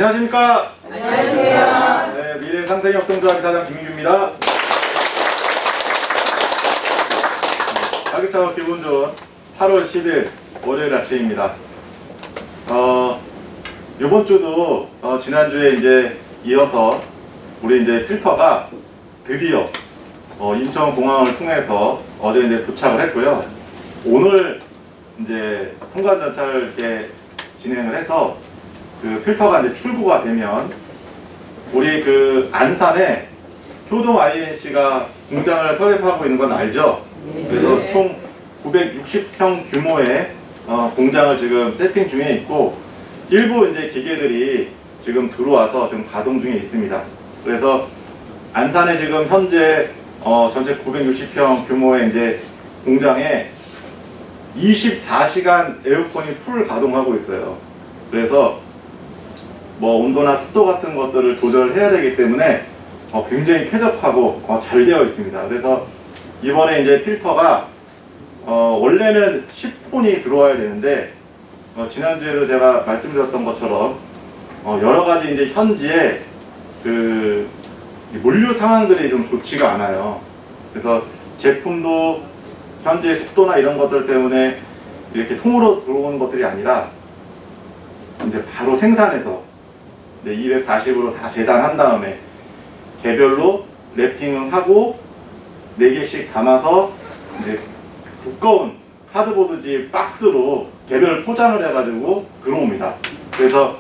안녕하십니까? 안녕하세요. 네, 미래상생협동조합 이사장 김민규입니다. 활기차고 기분 좋은 8월 10일 월요일 아침입니다. 이번 주도 지난주에 이제 이어서 우리 이제 필터가 드디어 인천공항을 통해서 어제 이제 도착을 했고요. 오늘 이제 통관 절차를 이렇게 진행을 해서 그 필터가 이제 출고가 되면 우리 그 안산에 효동 INC가 공장을 설립하고 있는 건 알죠? 그래서 총 960평 규모의 공장을 지금 세팅 중에 있고 일부 이제 기계들이 지금 들어와서 지금 가동 중에 있습니다. 그래서 안산에 지금 현재 전체 960평 규모의 이제 공장에 24시간 에어컨이 풀 가동하고 있어요. 그래서 뭐 온도나 습도 같은 것들을 조절해야 되기 때문에 굉장히 쾌적하고 잘 되어 있습니다. 그래서 이번에 이제 필터가 원래는 10톤이 들어와야 되는데 지난주에도 제가 말씀드렸던 것처럼 여러 가지 이제 현지에 그 물류 상황들이 좀 좋지가 않아요. 그래서 제품도 현재 습도나 이런 것들 때문에 이렇게 통으로 들어오는 것들이 아니라 이제 바로 생산해서 240으로 다 재단한 다음에 개별로 랩핑을 하고 4개씩 담아서 이제 두꺼운 하드보드지 박스로 개별 포장을 해가지고 들어옵니다. 그래서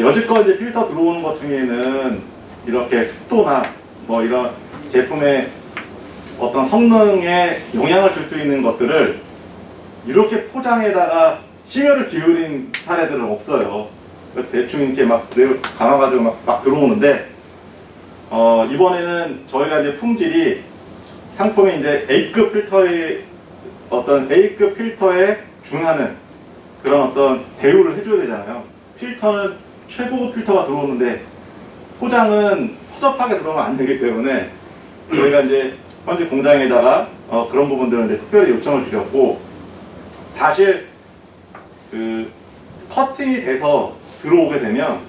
여지껏 이제 필터 들어오는 것 중에는 이렇게 습도나 뭐 이런 제품의 어떤 성능에 영향을 줄 수 있는 것들을 이렇게 포장에다가 심혈을 기울인 사례들은 없어요. 대충 이렇게 막 감아가지고 막 들어오는데 이번에는 저희가 이제 품질이 상품이 이제 A급 필터의 어떤 A급 필터에 준하는 그런 어떤 대우를 해줘야 되잖아요. 필터는 최고급 필터가 들어오는데 포장은 허접하게 들어오면 안 되기 때문에 저희가 이제 현재 공장에다가 그런 부분들은 이제 특별히 요청을 드렸고, 사실 그 커팅이 돼서 들어오게 되면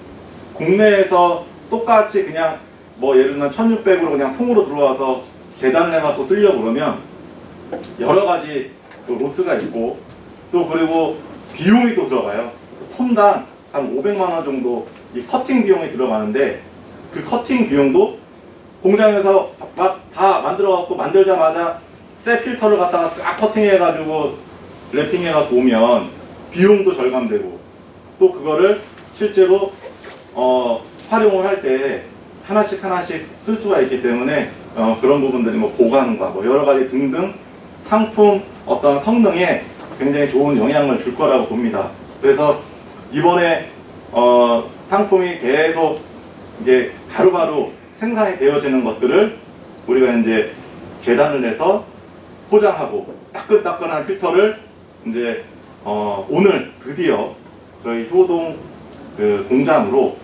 국내에서 똑같이 그냥 뭐 예를 들면 1600으로 그냥 통으로 들어와서 재단을 해갖고 쓰려고 그러면 여러 가지 또 로스가 있고 또 그리고 비용이 또 들어가요. 톤당 한 500만 원 정도 이 커팅 비용이 들어가는데 그 커팅 비용도 공장에서 막 다 만들어갖고 만들자마자 새 필터를 갖다가 싹 커팅해가지고 랩핑해갖고 오면 비용도 절감되고 또 그거를 실제로 활용을 할 때 하나씩 쓸 수가 있기 때문에 그런 부분들이 뭐 보관과 뭐 여러 가지 등등 상품 어떤 성능에 굉장히 좋은 영향을 줄 거라고 봅니다. 그래서 이번에 상품이 계속 이제 바로바로 생산이 되어지는 것들을 우리가 이제 재단을 해서 포장하고 따끈따끈한 필터를 이제 오늘 드디어 저희 효동 그 공장으로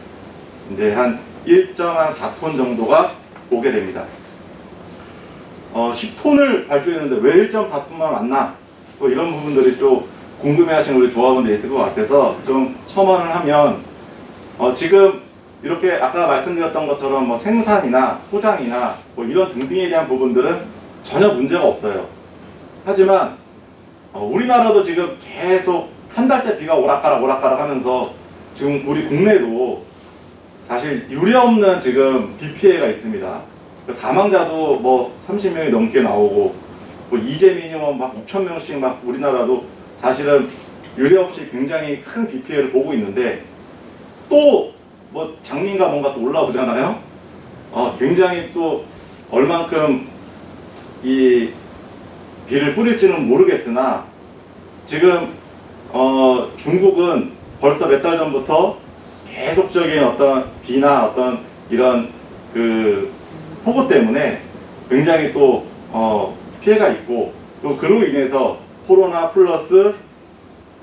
이제 한 1.4톤 정도가 오게 됩니다. 10톤을 발주했는데 왜 1.4톤만 왔나? 또 이런 부분들이 좀 궁금해하시는 우리 조합원들이 있을 것 같아서 좀 첨언을 하면 지금 이렇게 아까 말씀드렸던 것처럼 뭐 생산이나 포장이나 뭐 이런 등등에 대한 부분들은 전혀 문제가 없어요. 하지만 우리나라도 지금 계속 한 달째 비가 오락가락 하면서 지금 우리 국내도 사실 유례없는 지금 비 피해가 있습니다. 사망자도 뭐 30명이 넘게 나오고 뭐 이재 미니멈 막 6,000명씩 막 우리나라도 사실은 유례없이 굉장히 큰 비 피해를 보고 있는데 또 뭐 장님과 뭔가 또 올라오잖아요. 굉장히 또 얼만큼 이 비를 뿌릴지는 모르겠으나 지금 중국은 벌써 몇 달 전부터 계속적인 어떤 비나 어떤 이런 그 폭우 때문에 굉장히 또 피해가 있고 또 그로 인해서 코로나 플러스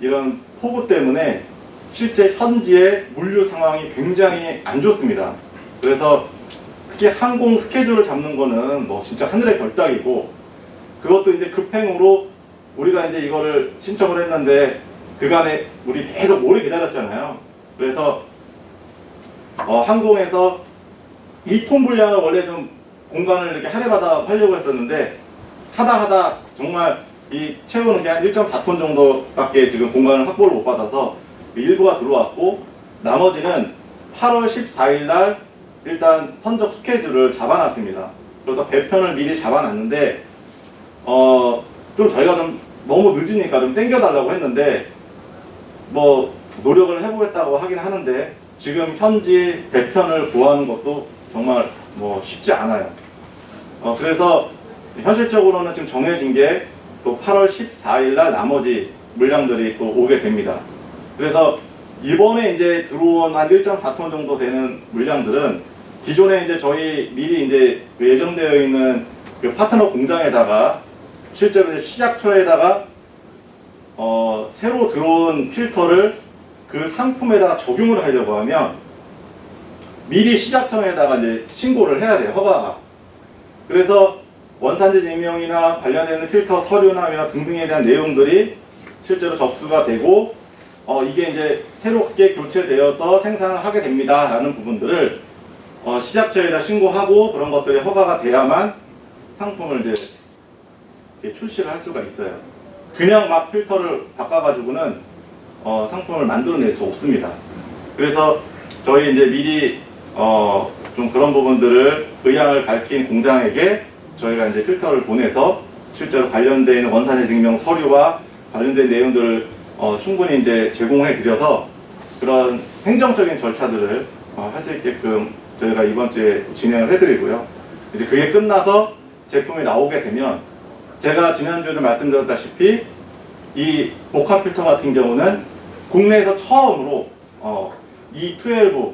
이런 폭우 때문에 실제 현지의 물류 상황이 굉장히 안 좋습니다. 그래서 특히 항공 스케줄을 잡는 거는 뭐 진짜 하늘의 별따기고 그것도 이제 급행으로 우리가 이제 이거를 신청을 했는데 그간에 우리 계속 오래 기다렸잖아요. 그래서 항공에서 2톤 분량을 원래 좀 공간을 이렇게 할애받아 하려고 했었는데 하다 정말 이 채우는 게 한 1.4톤 정도밖에 지금 공간을 확보를 못 받아서 일부가 들어왔고, 나머지는 8월 14일 날 일단 선적 스케줄을 잡아놨습니다. 그래서 배편을 미리 잡아놨는데 좀 저희가 좀 너무 늦으니까 좀 땡겨달라고 했는데 뭐 노력을 해보겠다고 하긴 하는데 지금 현지 배편을 구하는 것도 정말 뭐 쉽지 않아요. 그래서 현실적으로는 지금 정해진 게 또 8월 14일 날 나머지 물량들이 또 오게 됩니다. 그래서 이번에 이제 들어온 한 1.4톤 정도 되는 물량들은 기존에 이제 저희 미리 이제 예정되어 있는 그 파트너 공장에다가 실제로 이제 시작처에다가 새로 들어온 필터를 그 상품에다가 적용을 하려고 하면 미리 시작청에다가 이제 신고를 해야 돼요, 허가가. 그래서 원산지 증명이나 관련되는 필터 서류나 등등에 대한 내용들이 실제로 접수가 되고 이게 이제 새롭게 교체되어서 생산을 하게 됩니다 라는 부분들을 시작처에다 신고하고 그런 것들이 허가가 돼야만 상품을 이제 출시를 할 수가 있어요. 그냥 막 필터를 바꿔가지고는 상품을 만들어낼 수 없습니다. 그래서 저희 이제 미리 좀 그런 부분들을 의향을 밝힌 공장에게 저희가 이제 필터를 보내서 실제로 관련된 원산지 증명 서류와 관련된 내용들을 충분히 이제 제공해 드려서 그런 행정적인 절차들을 할 수 있게끔 저희가 이번 주에 진행을 해드리고요. 이제 그게 끝나서 제품이 나오게 되면 제가 지난주에도 말씀드렸다시피 이 복합 필터 같은 경우는 국내에서 처음으로 E12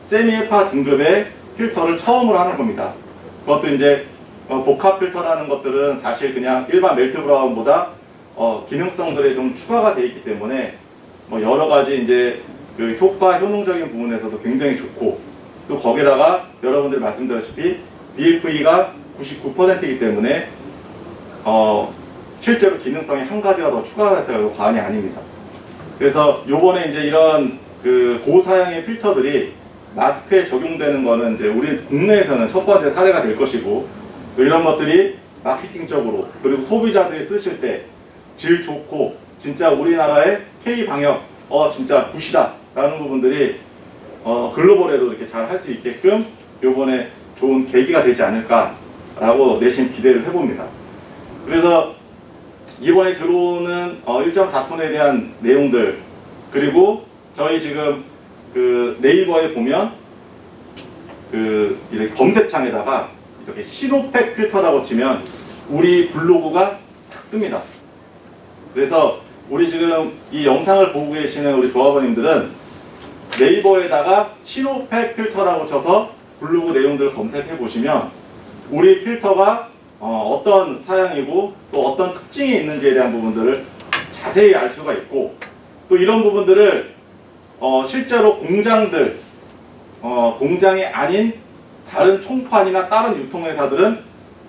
세미에파 등급의 필터를 처음으로 하는 겁니다. 그것도 이제 복합 필터라는 것들은 사실 그냥 일반 멜트 브라운보다 기능성들이 좀 추가가 되어 있기 때문에 뭐 여러 가지 이제 그 효과 효능적인 부분에서도 굉장히 좋고, 또 거기다가 여러분들이 말씀드렸다시피 BFE가 99%이기 때문에 실제로 기능성이 한 가지가 더 추가가 됐다고 해도 과언이 아닙니다. 그래서 요번에 이제 이런 그 고사양의 필터들이 마스크에 적용되는 거는 이제 우리 국내에서는 첫 번째 사례가 될 것이고, 이런 것들이 마케팅적으로 그리고 소비자들이 쓰실 때 질 좋고 진짜 우리나라의 K 방역 진짜 굿이다 라는 부분들이 글로벌에도 이렇게 잘 할 수 있게끔 요번에 좋은 계기가 되지 않을까 라고 내심 기대를 해봅니다. 그래서 이번에 들어오는 1.4톤에 대한 내용들, 그리고 저희 지금 그 네이버에 보면 그 이렇게 검색창에다가 이렇게 시노팩 필터라고 치면 우리 블로그가 탁 뜹니다. 그래서 우리 지금 이 영상을 보고 계시는 우리 조합원님들은 네이버에다가 시노팩 필터라고 쳐서 블로그 내용들을 검색해 보시면 우리 필터가 어떤 사양이고 또 어떤 특징이 있는지에 대한 부분들을 자세히 알 수가 있고, 또 이런 부분들을 실제로 공장들, 공장이 아닌 다른 총판이나 다른 유통회사들은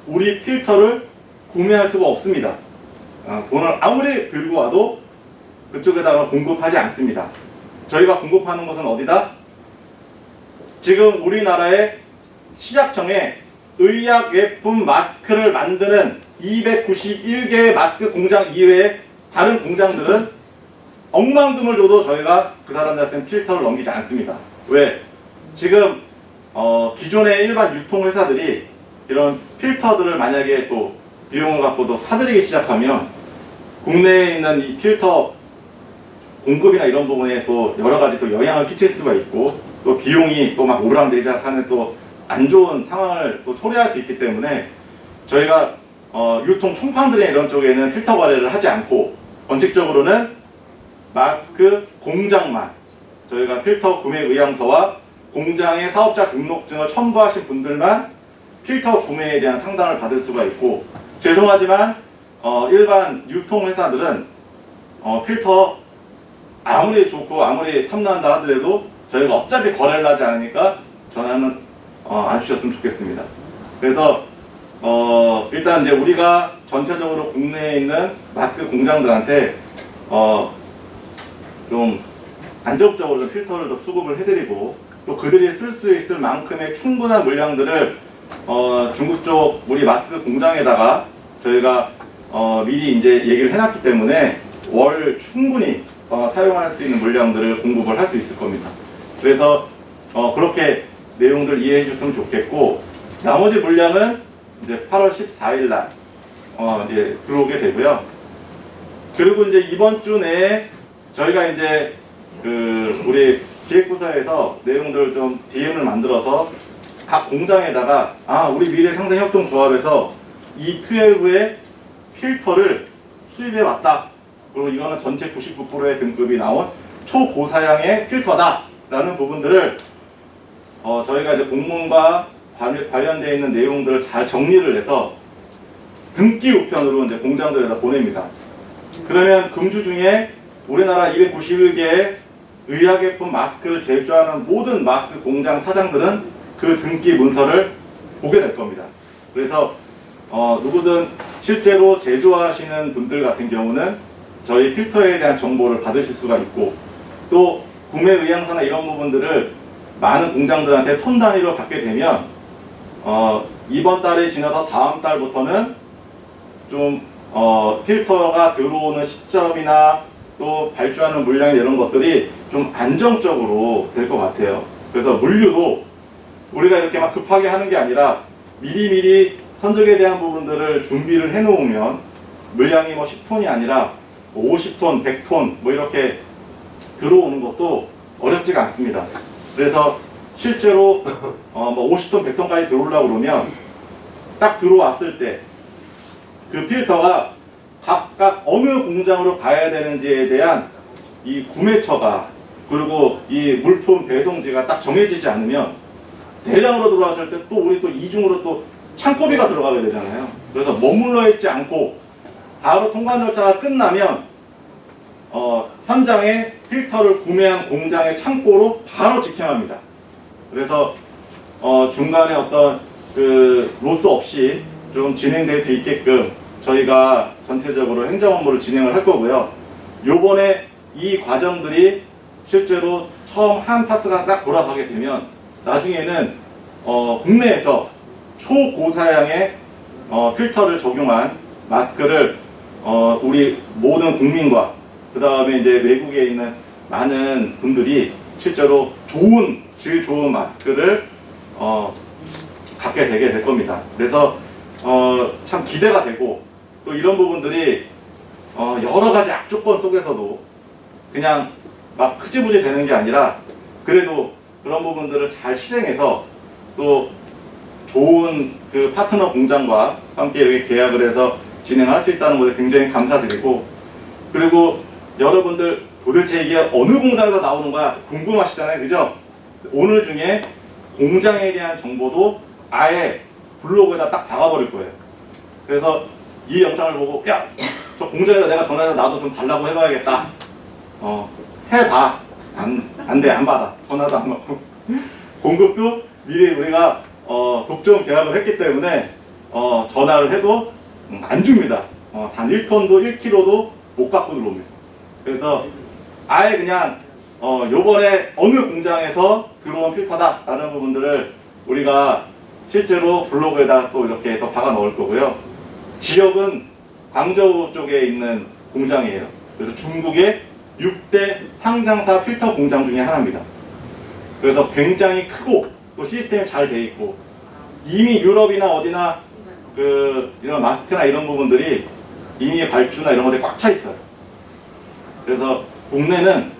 우리 필터를 구매할 수가 없습니다. 돈을 아무리 들고 와도 그쪽에다가 공급하지 않습니다. 저희가 공급하는 것은 어디다? 지금 우리나라의 시작청에 의약외품 마스크를 만드는 291개의 마스크 공장 이외에 다른 공장들은 억만금을 줘도 저희가 그 사람들한테는 필터를 넘기지 않습니다. 왜? 지금 기존의 일반 유통회사들이 이런 필터들을 만약에 또 비용을 갖고도 사들이기 시작하면 국내에 있는 이 필터 공급이나 이런 부분에 또 여러 가지 또 영향을 끼칠 수가 있고, 또 비용이 또 막 오르락내리락 하는 또 안 좋은 상황을 또 초래할 수 있기 때문에 저희가 유통 총판들의 이런 쪽에는 필터 거래를 하지 않고 원칙적으로는 마스크 공장만 저희가 필터 구매 의향서와 공장의 사업자 등록증을 첨부하신 분들만 필터 구매에 대한 상담을 받을 수가 있고, 죄송하지만 일반 유통회사들은 필터 아무리 좋고 아무리 탐난다 하더라도 저희가 어차피 거래를 하지 않으니까 전화는 안 주셨으면 좋겠습니다. 그래서 일단 이제 우리가 전체적으로 국내에 있는 마스크 공장들한테 좀 간접적으로 필터를 더 수급을 해드리고 또 그들이 쓸 수 있을 만큼의 충분한 물량들을 중국 쪽 우리 마스크 공장에다가 저희가 미리 이제 얘기를 해놨기 때문에 월 충분히 사용할 수 있는 물량들을 공급을 할 수 있을 겁니다. 그래서 그렇게 내용들 이해해 주셨으면 좋겠고, 나머지 물량은 이제 8월 14일 날 이제 들어오게 되고요. 그리고 이제 이번 주 내에 저희가 이제 우리 기획부서에서 내용들을 좀 DM을 만들어서 각 공장에다가 우리 미래상생협동조합에서 E12의 필터를 수입해 왔다. 그리고 이거는 전체 99%의 등급이 나온 초고사양의 필터다. 라는 부분들을 저희가 이제 공문과 관련되어 있는 내용들을 잘 정리를 해서 등기 우편으로 이제 공장들에다 보냅니다. 그러면 금주 중에 우리나라 291개의 의약예품 마스크를 제조하는 모든 마스크 공장 사장들은 그 등기 문서를 보게 될 겁니다. 그래서 누구든 실제로 제조하시는 분들 같은 경우는 저희 필터에 대한 정보를 받으실 수가 있고, 또 구매 의향서나 이런 부분들을 많은 공장들한테 톤 단위로 받게 되면 이번 달이 지나서 다음 달부터는 좀 필터가 들어오는 시점이나 또 발주하는 물량 이런 것들이 좀 안정적으로 될 것 같아요. 그래서 물류도 우리가 이렇게 막 급하게 하는 게 아니라 미리미리 선적에 대한 부분들을 준비를 해 놓으면 물량이 뭐 10톤이 아니라 50톤, 100톤 뭐 이렇게 들어오는 것도 어렵지가 않습니다. 그래서 실제로 뭐 50톤, 100톤까지 들어오려고 그러면 딱 들어왔을 때 그 필터가 각각 어느 공장으로 가야 되는지에 대한 이 구매처가, 그리고 이 물품 배송지가 딱 정해지지 않으면 대량으로 들어왔을 때 또 우리 또 이중으로 또 창고비가 들어가게 되잖아요. 그래서 머물러 있지 않고 바로 통관 절차가 끝나면 현장에 필터를 구매한 공장의 창고로 바로 직행합니다. 그래서 중간에 어떤 그 로스 없이 좀 진행될 수 있게끔 저희가 전체적으로 행정 업무를 진행을 할 거고요. 요번에 이 과정들이 실제로 처음 한 파스가 싹 돌아가게 되면 나중에는 국내에서 초고사양의 필터를 적용한 마스크를 우리 모든 국민과 그 다음에 이제 외국에 있는 많은 분들이 실제로 질 좋은 마스크를 갖게 되게 될 겁니다. 그래서 참 기대가 되고, 또 이런 부분들이 여러 가지 악조건 속에서도 그냥 막 흐지부지 되는 게 아니라 그래도 그런 부분들을 잘 실행해서 또 좋은 그 파트너 공장과 함께 이렇게 계약을 해서 진행할 수 있다는 것에 굉장히 감사드리고, 그리고 여러분들 도대체 이게 어느 공장에서 나오는 거야 궁금하시잖아요, 그죠? 오늘 중에 공장에 대한 정보도 아예 블로그에다 딱 박아버릴 거예요. 그래서 이 영상을 보고 야, 저 공장에다 내가 전화해서 나도 좀 달라고 해봐야겠다. 해봐. 안 돼, 안 받아. 전화도 안 받고. 공급도 미리 우리가 독점 계약을 했기 때문에 전화를 해도 안 줍니다. 단 1톤도 1kg도 못 갖고 들어옵니다. 그래서 아예 그냥 요번에 어느 공장에서 들어온 필터다 라는 부분들을 우리가 실제로 블로그에다 또 이렇게 더 박아 넣을 거고요. 지역은 광저우 쪽에 있는 공장이에요. 그래서 중국의 6대 상장사 필터 공장 중에 하나입니다. 그래서 굉장히 크고 또 시스템이 잘 돼 있고, 이미 유럽이나 어디나 이런 마스크나 이런 부분들이 이미 발주나 이런 것들이 꽉 차 있어요. 그래서 국내는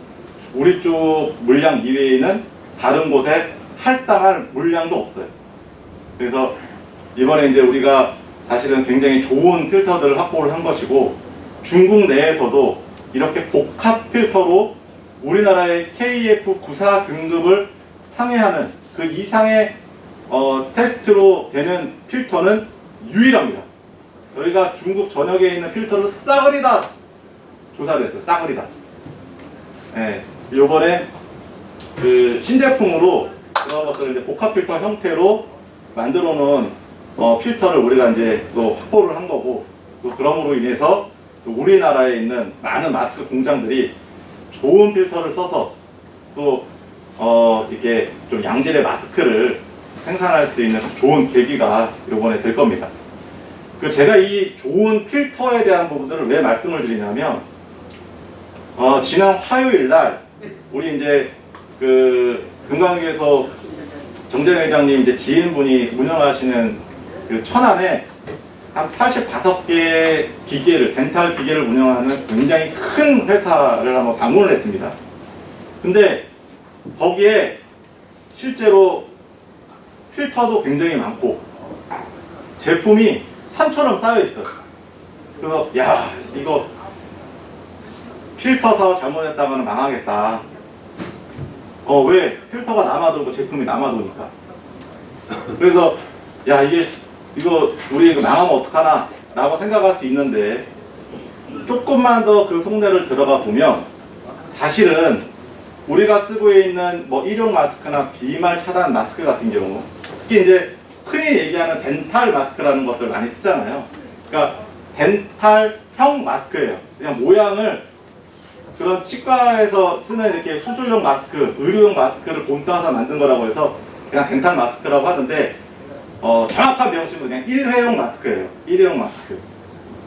우리 쪽 물량 이외에는 다른 곳에 할당할 물량도 없어요. 그래서 이번에 이제 우리가 사실은 굉장히 좋은 필터들을 확보를 한 것이고, 중국 내에서도 이렇게 복합 필터로 우리나라의 KF94 등급을 상회하는 그 이상의 테스트로 되는 필터는 유일합니다. 저희가 중국 전역에 있는 필터를 싸그리 다 조사를 했어요. 싸그리 다. 네, 요번에 그 신제품으로 그런 것들을 이제 복합 필터 형태로 만들어 놓은 필터를 우리가 이제 또 확보를 한 거고, 또 그럼으로 인해서 또 우리나라에 있는 많은 마스크 공장들이 좋은 필터를 써서 또 이렇게 좀 양질의 마스크를 생산할 수 있는 좋은 계기가 이번에 될 겁니다. 그 제가 이 좋은 필터에 대한 부분들을 왜 말씀을 드리냐면 지난 화요일 날 우리 이제 그 금강위에서 정재 회장님 이제 지인분이 운영하시는 그 천안에 한 85개 기계를 덴탈 기계를 운영하는 굉장히 큰 회사를 한번 방문을 했습니다. 근데 거기에 실제로 필터도 굉장히 많고 제품이 산처럼 쌓여 있어요. 그래서 야, 이거 필터 사업 잘못했다면 망하겠다. 왜? 필터가 남아돌고 제품이 남아도니까. 그래서 야, 이거 우리 이거 망하면 어떡하나 라고 생각할 수 있는데 조금만 더 그 속내를 들어가 보면 사실은 우리가 쓰고 있는 뭐 일용 마스크나 비말 차단 마스크 같은 경우 특히 이제 흔히 얘기하는 덴탈 마스크라는 것들 많이 쓰잖아요. 그러니까 덴탈형 마스크예요. 그냥 모양을 그런 치과에서 쓰는 이렇게 수술용 마스크, 의료용 마스크를 본따서 만든 거라고 해서 그냥 덴탈 마스크라고 하는데 정확한 명칭은 그냥 일회용 마스크예요. 일회용 마스크.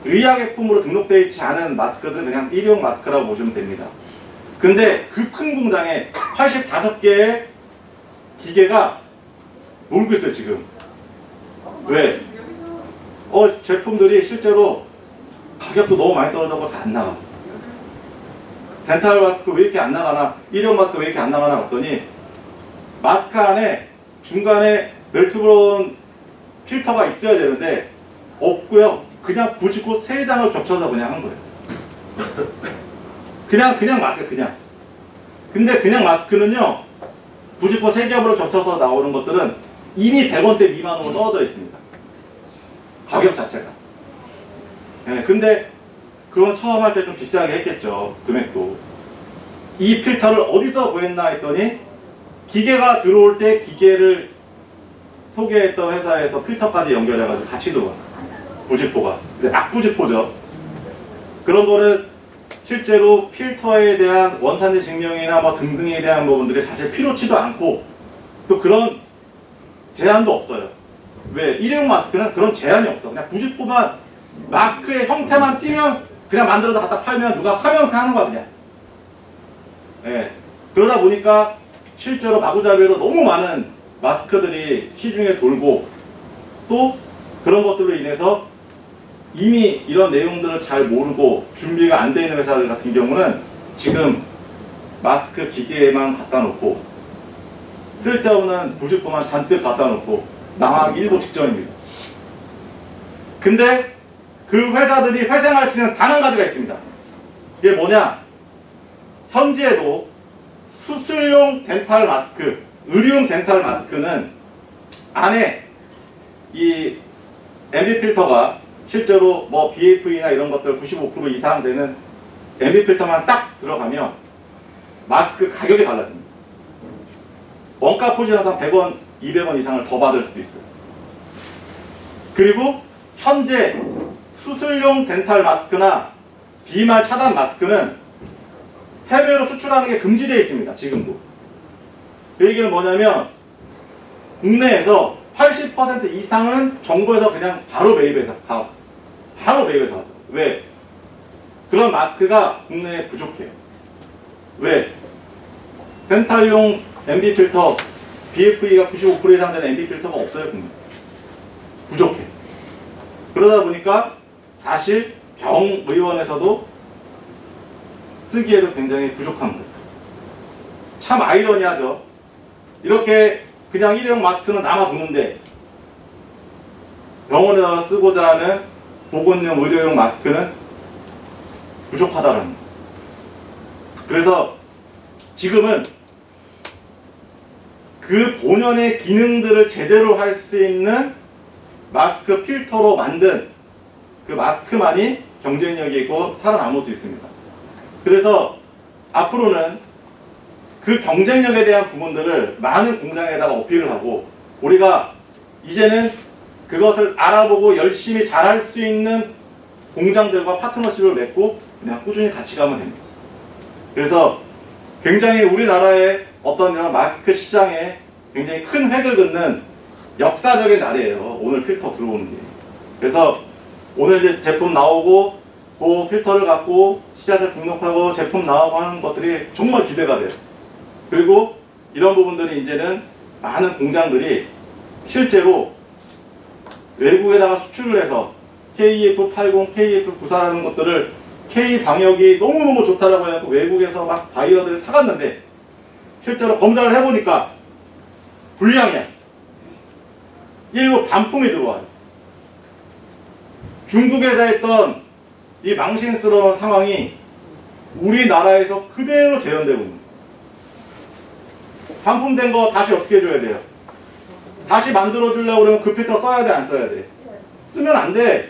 의약약품으로 등록되어 있지 않은 마스크들은 그냥 일회용 마스크라고 보시면 됩니다. 근데 그 큰 공장에 85개의 기계가 놀고 있어요, 지금. 왜? 제품들이 실제로 가격도 너무 많이 떨어져서 잘 안 나가. 덴탈 마스크 왜 이렇게 안 나가나? 일회용 마스크 왜 이렇게 안 나가나? 봤더니 마스크 안에 중간에 멜트브론 필터가 있어야 되는데 없고요. 그냥 부직고 3장을 겹쳐서 그냥 한 거예요. 그냥 마스크 그냥. 근데 그냥 마스크는요. 부직고 3겹으로 겹쳐서 나오는 것들은 이미 100원대 미만으로 떨어져 있습니다. 가격 자체가. 네, 근데 그건 처음 할 때 좀 비싸게 했겠죠. 금액도. 이 필터를 어디서 구했나 했더니 기계가 들어올 때 기계를 소개했던 회사에서 필터까지 연결해가지고 같이 들어와. 부직포가. 근데 악부직포죠. 그런 거는 실제로 필터에 대한 원산지 증명이나 뭐 등등에 대한 부분들이 사실 필요치도 않고 또 그런 제한도 없어요. 왜? 일회용 마스크는 그런 제한이 없어. 그냥 부직포만 마스크의 형태만 띄면 그냥 만들어서 갖다 팔면 누가 사면 하는 거야 그냥. 예. 그러다 보니까 실제로 마구잡이로 너무 많은 마스크들이 시중에 돌고 또 그런 것들로 인해서 이미 이런 내용들을 잘 모르고 준비가 안 돼 있는 회사들 같은 경우는 지금 마스크 기계에만 갖다 놓고 쓸데없는 부직포만 잔뜩 갖다 놓고 망하기 일보 직전입니다. 근데 그 회사들이 회생할 수 있는 단 한 가지가 있습니다. 이게 뭐냐? 현재도 수술용 덴탈 마스크, 의료용 덴탈 마스크는 안에 이 MB 필터가 실제로 뭐 BFE나 이런 것들 95% 이상 되는 MB 필터만 딱 들어가면 마스크 가격이 달라집니다. 원가 포지션상 100원, 200원 이상을 더 받을 수도 있어요. 그리고 현재 수술용 덴탈 마스크나 비말 차단 마스크는 해외로 수출하는 게 금지되어 있습니다. 지금도. 그 얘기는 뭐냐면 국내에서 80% 이상은 정부에서 그냥 바로 매입해서 바로 매입해서 하죠. 왜? 그런 마스크가 국내에 부족해요. 왜? 덴탈용 MB 필터 BFE가 95% 이상 되는 MB 필터가 없어요. 국내에. 부족해. 그러다 보니까 사실 병의원에서도 쓰기에도 굉장히 부족한 거예요. 참 아이러니하죠. 이렇게 그냥 일회용 마스크는 남아도는데 병원에서 쓰고자 하는 보건용 의료용 마스크는 부족하다는 거예요. 그래서 지금은 그 본연의 기능들을 제대로 할 수 있는 마스크 필터로 만든 그 마스크만이 경쟁력이 있고 살아남을 수 있습니다. 그래서 앞으로는 그 경쟁력에 대한 부분들을 많은 공장에다가 어필을 하고 우리가 이제는 그것을 알아보고 열심히 잘할 수 있는 공장들과 파트너십을 맺고 그냥 꾸준히 같이 가면 됩니다. 그래서 굉장히 우리나라의 어떤 이런 마스크 시장에 굉장히 큰 획을 긋는 역사적인 날이에요. 오늘 필터 들어오는 게. 그래서 오늘 이제 제품 나오고 그 필터를 갖고 시장에 등록하고 제품 나오고 하는 것들이 정말 기대가 돼요. 그리고 이런 부분들이 이제는 많은 공장들이 실제로 외국에다가 수출을 해서 KF80, KF94라는 것들을 K 방역이 너무너무 좋다라고 해서 외국에서 막 바이어들이 사갔는데 실제로 검사를 해보니까 불량이야. 일부 반품이 들어와요. 중국에서 했던 이 망신스러운 상황이 우리나라에서 그대로 재현되고 있는 거예요. 반품된 거 다시 어떻게 해줘야 돼요? 다시 만들어주려고 그러면 그 필터 써야 돼, 안 써야 돼? 쓰면 안 돼.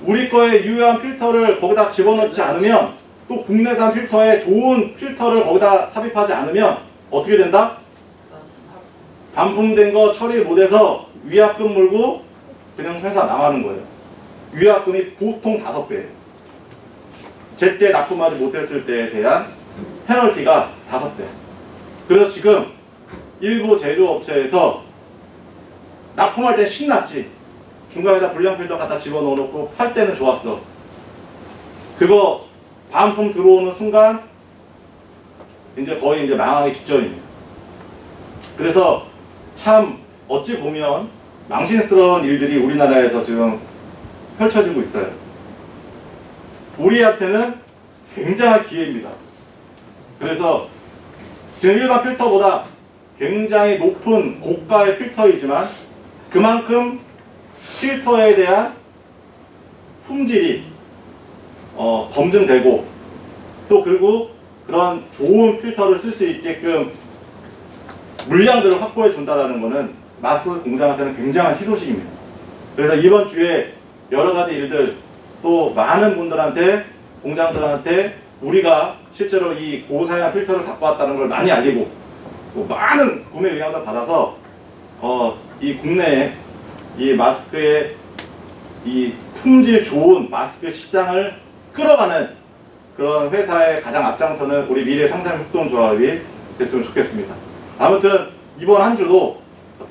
우리 거에 유효한 필터를 거기다 집어넣지 않으면, 또 국내산 필터에 좋은 필터를 거기다 삽입하지 않으면 어떻게 된다? 반품된 거 처리 못해서 위약금 물고 그냥 회사 나가는 거예요. 위약금이 보통 5배예요. 제때 납품하지 못했을 때에 대한 페널티가 5배. 그래서 지금 일부 제조업체에서 납품할 때 신났지. 중간에다 불량 필터 갖다 집어넣어놓고 팔 때는 좋았어. 그거 반품 들어오는 순간 이제 거의 이제 망하기 직전입니다. 그래서 참 어찌 보면 망신스러운 일들이 우리나라에서 지금 펼쳐지고 있어요. 우리한테는 굉장한 기회입니다. 그래서 지금 일반 필터보다 굉장히 높은 고가의 필터이지만 그만큼 필터에 대한 품질이 검증되고 또 그리고 그런 좋은 필터를 쓸 수 있게끔 물량들을 확보해 준다는 것은 마스 공장한테는 굉장한 희소식입니다. 그래서 이번 주에 여러 가지 일들 또 많은 분들한테 공장들한테 우리가 실제로 이 고사양 필터를 갖고 왔다는 걸 많이 알리고 또 많은 구매 의향을 받아서 이 국내에 이 마스크의 이 품질 좋은 마스크 시장을 끌어가는 그런 회사의 가장 앞장서는 우리 미래상생협동조합이 됐으면 좋겠습니다. 아무튼 이번 한 주도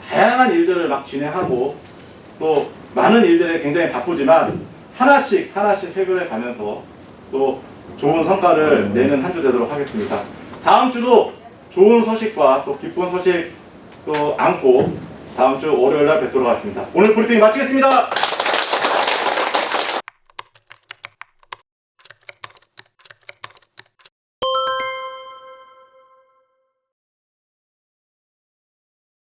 다양한 일들을 막 진행하고 또 많은 일들에 굉장히 바쁘지만 하나씩 해결해 가면서 또 좋은 성과를 내는 한 주 되도록 하겠습니다. 다음 주도 좋은 소식과 또 기쁜 소식 또 안고 다음 주 월요일 날 뵙도록 하겠습니다. 오늘 브리핑 마치겠습니다.